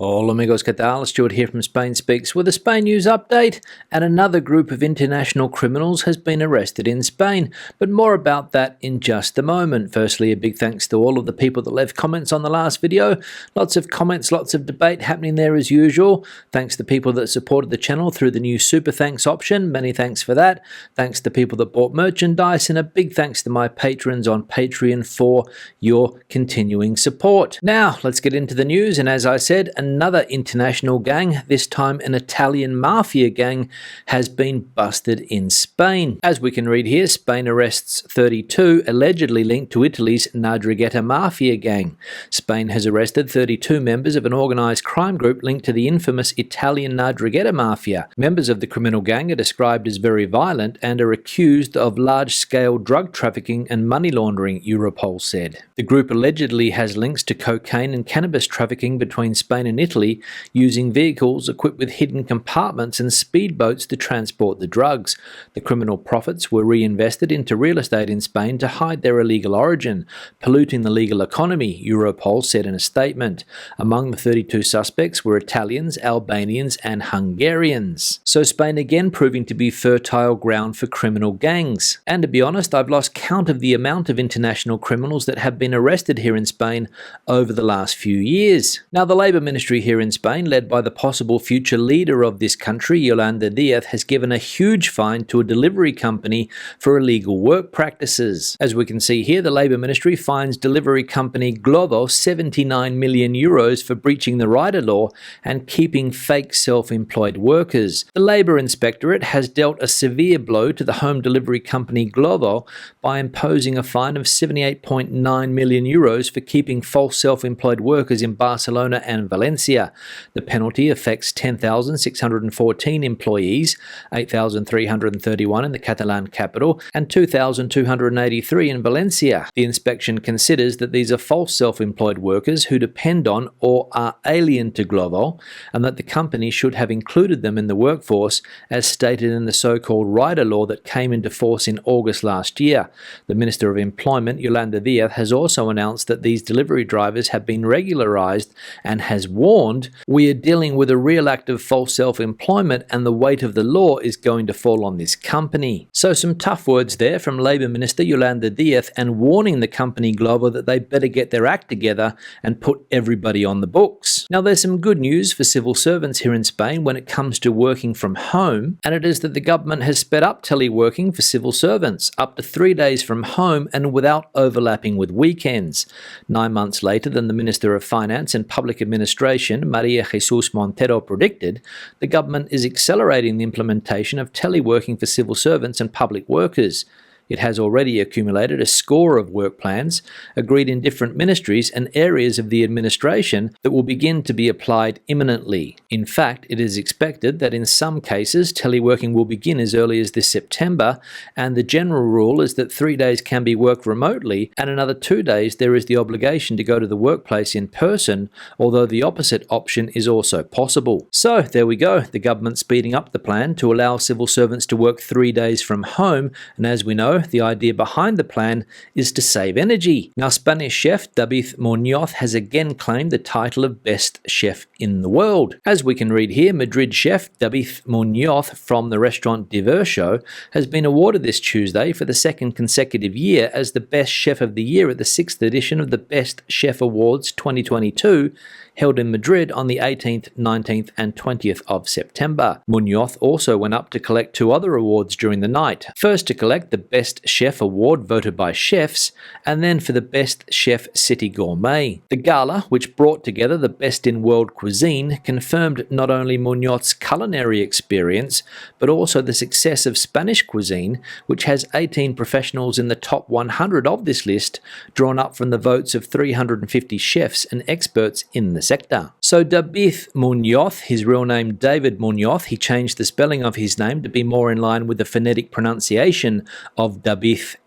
Hola amigos, ¿qué tal? Stuart here from Spain Speaks with a Spain news update. And another group of international criminals has been arrested in Spain, but more about that in just a moment. Firstly, a big thanks to all of the people that left comments on the last video. Lots of comments, lots of debate happening there as usual. Thanks to people that supported the channel through the new super thanks option. Many thanks for that. Thanks to people that bought merchandise, and a big thanks to my patrons on Patreon for your continuing support. Now, let's get into the news, and as I said, another international gang, this time an Italian mafia gang, has been busted in Spain. As we can read here, Spain arrests 32 allegedly linked to Italy's 'Ndrangheta mafia gang. Spain has arrested 32 members of an organised crime group linked to the infamous Italian 'Ndrangheta mafia. Members of the criminal gang are described as very violent and are accused of large-scale drug trafficking and money laundering, Europol said. The group allegedly has links to cocaine and cannabis trafficking between Spain and Italy, using vehicles equipped with hidden compartments and speedboats to transport the drugs. The criminal profits were reinvested into real estate in Spain to hide their illegal origin, polluting the legal economy, Europol said in a statement. Among the 32 suspects were Italians, Albanians and Hungarians. So Spain again proving to be fertile ground for criminal gangs. And to be honest, I've lost count of the amount of international criminals that have been arrested here in Spain over the last few years. Now, the Labour Ministry here in Spain, led by the possible future leader of this country, Yolanda Díaz, has given a huge fine to a delivery company for illegal work practices. As we can see here, the Labour Ministry fines delivery company Glovo 79 million euros for breaching the rider law and keeping fake self-employed workers. The Labour Inspectorate has dealt a severe blow to the home delivery company Glovo by imposing a fine of 78.9 million euros for keeping false self-employed workers in Barcelona and Valencia. The penalty affects 10,614 employees, 8,331 in the Catalan capital, and 2,283 in Valencia. The inspection considers that these are false self-employed workers who depend on or are alien to Glovo, and that the company should have included them in the workforce as stated in the so-called rider law that came into force in August last year. The Minister of Employment, Yolanda Díaz, has also announced that these delivery drivers have been regularised and has warned, "We are dealing with a real act of false self-employment and the weight of the law is going to fall on this company." So some tough words there from Labour Minister Yolanda Díaz, and warning the company Glovo that they better get their act together and put everybody on the books. Now, there's some good news for civil servants here in Spain when it comes to working from home, and it is that the government has sped up teleworking for civil servants, up to 3 days from home and without overlapping with weekends. 9 months later than the Minister of Finance and Public Administration, Maria Jesus Montero, predicted, the government is accelerating the implementation of teleworking for civil servants and public workers. It has already accumulated a score of work plans agreed in different ministries and areas of the administration that will begin to be applied imminently. In fact, it is expected that in some cases teleworking will begin as early as this September, and the general rule is that 3 days can be worked remotely and another 2 days there is the obligation to go to the workplace in person, although the opposite option is also possible. So there we go, the government speeding up the plan to allow civil servants to work 3 days from home, and as we know, the idea behind the plan is to save energy. Now, Spanish chef David Muñoz has again claimed the title of best chef in the world. As we can read here, Madrid chef David Muñoz from the restaurant Diverso has been awarded this Tuesday for the second consecutive year as the best chef of the year at the 6th edition of the Best Chef Awards 2022, held in Madrid on the 18th, 19th and 20th of September. Muñoz also went up to collect 2 other awards during the night. First to collect the Best Chef Award voted by chefs, and then for the Best Chef City Gourmet. The gala, which brought together the best in world cuisine, confirmed not only Muñoz's culinary experience, but also the success of Spanish cuisine, which has 18 professionals in the top 100 of this list, drawn up from the votes of 350 chefs and experts in the sector. So David Muñoz, his real name David Muñoz, he changed the spelling of his name to be more in line with the phonetic pronunciation of of David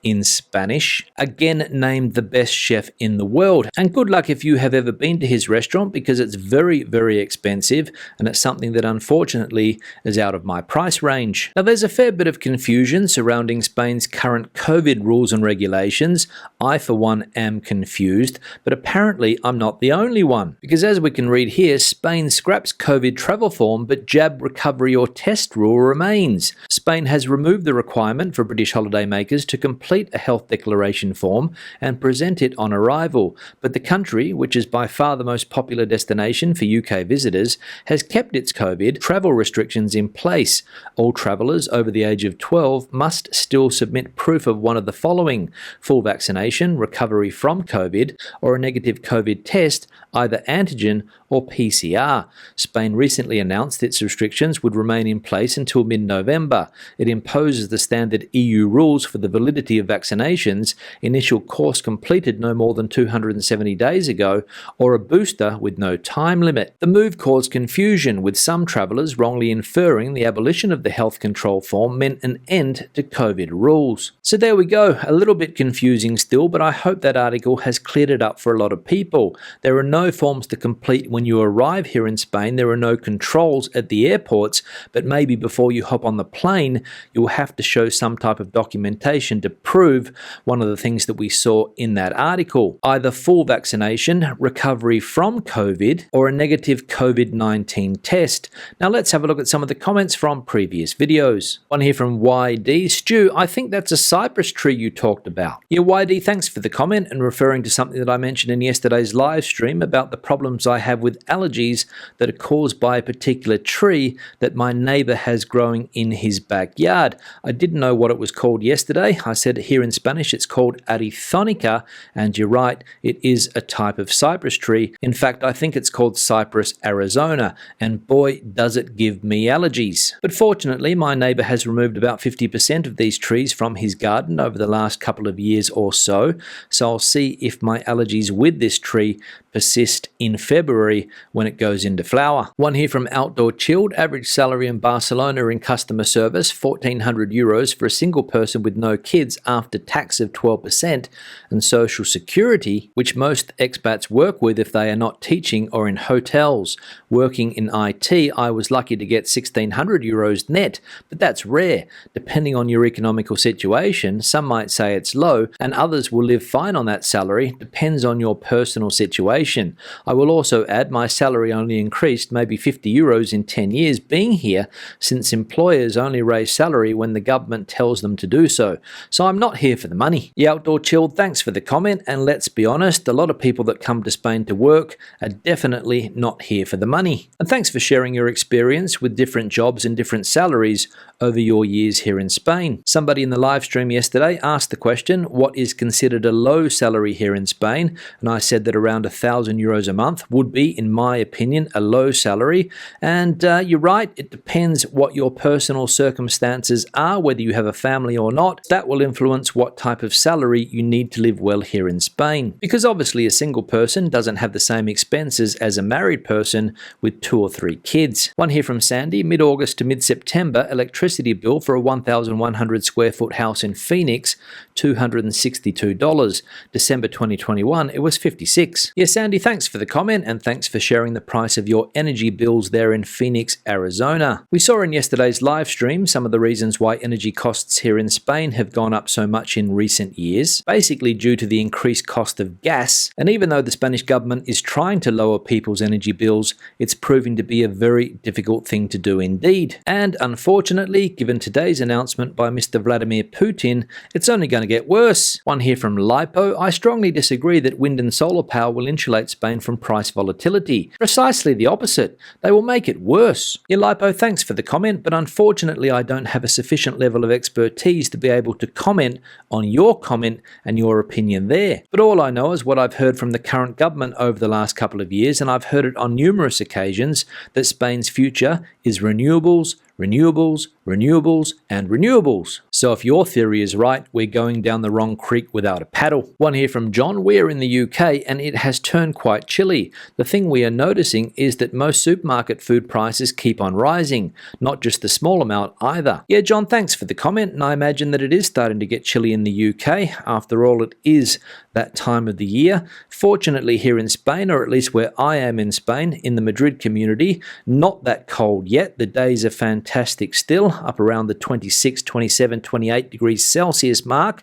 in Spanish, again named the best chef in the world. And good luck if you have ever been to his restaurant, because it's very, very expensive, and it's something that unfortunately is out of my price range. Now, there's a fair bit of confusion surrounding Spain's current COVID rules and regulations. I, for one, am confused, but apparently I'm not the only one. Because as we can read here, Spain scraps COVID travel form, but jab recovery or test rule remains. Spain has removed the requirement for British holidaymakers to complete a health declaration form and present it on arrival, but the country, which is by far the most popular destination for UK visitors, has kept its COVID travel restrictions in place. All travellers over the age of 12 must still submit proof of one of the following: full vaccination, recovery from COVID, or a negative COVID test, either antigen or PCR. Spain recently announced its restrictions would remain in place until mid-November. It imposes the standard EU rules for the validity of vaccinations, initial course completed no more than 270 days ago, or a booster with no time limit. The move caused confusion, with some travellers wrongly inferring the abolition of the health control form meant an end to COVID rules. So there we go, a little bit confusing still, but I hope that article has cleared it up for a lot of people. There are no forms to complete when you arrive here in Spain. There are no controls at the airports, but maybe before you hop on the plane, you'll have to show some type of documentation to prove one of the things that we saw in that article: either full vaccination, recovery from COVID, or a negative COVID-19 test. Now let's have a look at some of the comments from previous videos. One here from YD. Stu, I think that's a cypress tree you talked about. Yeah, YD, thanks for the comment, and referring to something that I mentioned in yesterday's live stream about the problems I have with allergies that are caused by a particular tree that my neighbor has growing in his backyard. I didn't know what it was called yesterday. I said here in Spanish it's called Arithonica, and you're right, it is a type of cypress tree. In fact, I think it's called Cypress Arizona, and boy, does it give me allergies. But fortunately, my neighbor has removed about 50% of these trees from his garden over the last couple of years or so I'll see if my allergies with this tree persist in February when it goes into flower. One here from Outdoor Chilled. Average salary in Barcelona in customer service, 1,400 euros for a single person with no kids after tax of 12% and social security, which most expats work with if they are not teaching or in hotels. Working in IT, I was lucky to get 1,600 euros net, but that's rare. Depending on your economical situation, some might say it's low and others will live fine on that salary. Depends on your personal situation. I will also add my salary only increased maybe 50 euros in 10 years being here, since employers only raise salary when the government tells them to do so. So I'm not here for the money. The Outdoor Chilled, thanks for the comment, and let's be honest, a lot of people that come to Spain to work are definitely not here for the money. And thanks for sharing your experience with different jobs and different salaries over your years here in Spain. Somebody in the live stream yesterday asked the question, what is considered a low salary here in Spain? And I said that around 1,000 euros a month would be, in my opinion, a low salary. And you're right, it depends what your personal circumstances are, whether you have a family or not. That will influence what type of salary you need to live well here in Spain. Because obviously a single person doesn't have the same expenses as a married person with 2 or 3 kids. One here from Sandy. Mid-August to mid-September, electricity bill for a 1,100 square foot house in Phoenix, $262. December 2021, it was $56. Yes, Sandy, thanks for the comment, and thanks for sharing the price of your energy bills there in Phoenix, Arizona. We saw in yesterday's live stream some of the reasons why energy costs here in Spain have gone up so much in recent years, basically due to the increased cost of gas. And even though the Spanish government is trying to lower people's energy bills, it's proving to be a very difficult thing to do indeed. And unfortunately, given today's announcement by Mr. Vladimir Putin, it's only going to get worse. One here from Lipo. I strongly disagree that wind and solar power will insulate Spain from price volatility. Precisely the opposite. They will make it worse. Yeah, Lipo, thanks for the comment, but unfortunately I don't have a sufficient level of expertise to be able to comment on your comment and your opinion there. But all I know is what I've heard from the current government over the last couple of years, and I've heard it on numerous occasions, that Spain's future is renewables, renewables, renewables, and renewables. So if your theory is right, we're going down the wrong creek without a paddle. One here from John. We're in the UK and it has turned quite chilly. The thing we are noticing is that most supermarket food prices keep on rising, not just the small amount either. Yeah, John, thanks for the comment, and I imagine that it is starting to get chilly in the UK. After all, it is that time of the year. Fortunately, here in Spain, or at least where I am in Spain, in the Madrid community, not that cold yet. The days are fantastic still, up around the 26, 27, 28 degrees Celsius mark.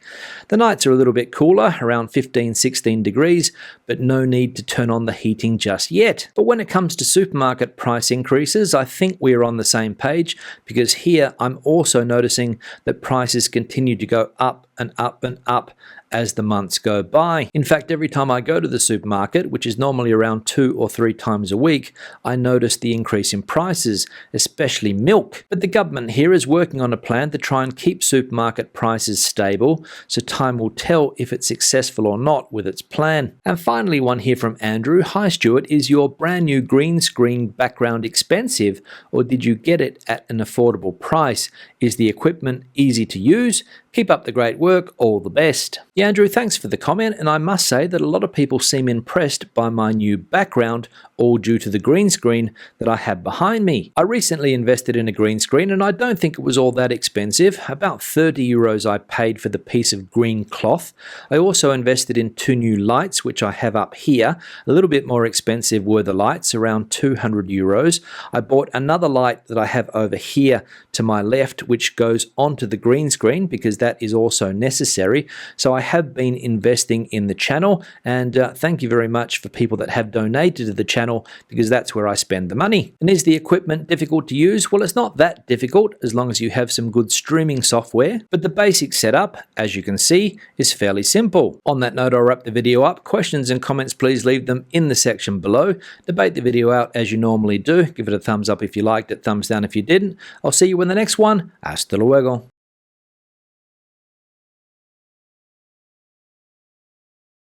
The nights are a little bit cooler, around 15, 16 degrees, but no need to turn on the heating just yet. But when it comes to supermarket price increases, I think we're on the same page, because here I'm also noticing that prices continue to go up and up and up as the months go by. In fact, every time I go to the supermarket, which is normally around 2 or 3 times a week, I notice the increase in prices, especially milk. But the government here is working on a plan to try and keep supermarket prices stable, so time will tell if it's successful or not with its plan. And finally, one here from Andrew. Hi Stuart, is your brand new green screen background expensive, or did you get it at an affordable price? Is the equipment easy to use? Keep up the great work, all the best. Yeah, Andrew, thanks for the comment, and I must say that a lot of people seem impressed by my new background, all due to the green screen that I have behind me. I recently invested in a green screen and I don't think it was all that expensive. About 30 euros I paid for the piece of green cloth. I also invested in 2 new lights, which I have up here. A little bit more expensive were the lights, around 200 euros. I bought another light that I have over here to my left, which goes onto the green screen because that is also necessary. So I have been investing in the channel, and thank you very much for people that have donated to the channel, because that's where I spend the money. And is the equipment difficult to use? Well, it's not that difficult as long as you have some good streaming software, but the basic setup, as you can see, is fairly simple. On that note, I'll wrap the video up. Questions and comments, please leave them in the section below. Debate the video out as you normally do. Give it a thumbs up if you liked it, thumbs down if you didn't. I'll see you in the next one. Hasta luego.